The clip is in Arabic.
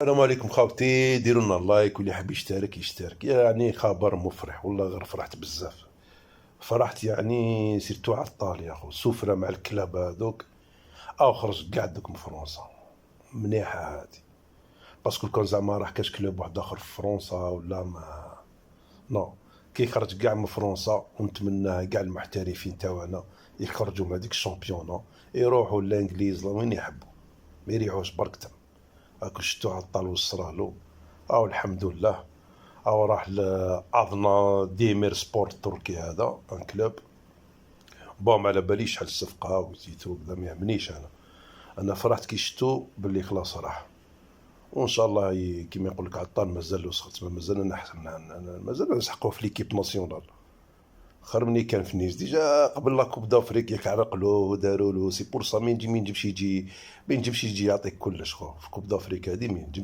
السلام عليكم خاوتي، ديروا لنا لايك واللي حاب يشترك يشترك. يعني خبر مفرح والله، غير فرحت بزاف. فرحت يعني سيرتو على الطال يا خو، سفرة مع الكلاب هذوك او خرج كاع دوك من فرنسا. مليحه هادي، باسكو كون زعما راه كاش كلوب واحد اخر في فرنسا ولا ما نو، كي خرج كاع من فرنسا ونتمنى كاع المحترفين تاعنا يخرجوا من هذيك الشامبيونا، يروحوا لانجليز وين يحبوا، ما يريحوش بركتهم. هاكو شتو عطال وصرالو، او الحمد لله. او راح لاظنا ديمير سبورت تركي، هذا ان كلوب. بون ما على باليش شحال الصفقه وزيتو بدا، ما يهمنيش. انا فرحت كي شتو باللي خلاص راح. وان شاء الله كيما يقول لك عطال مازال له سخط، مازال نحسن، مازال نسحقوه في ليكيب ناسيونال. خير مني كان في نيس ديجا قبل لا كوب دافريك، ياك عرقلو وداروا له سي بور سا. مين نجيبش يجي، مين نجيبش يجي يعطيك كلش خو في كوب دافريك هذه. مين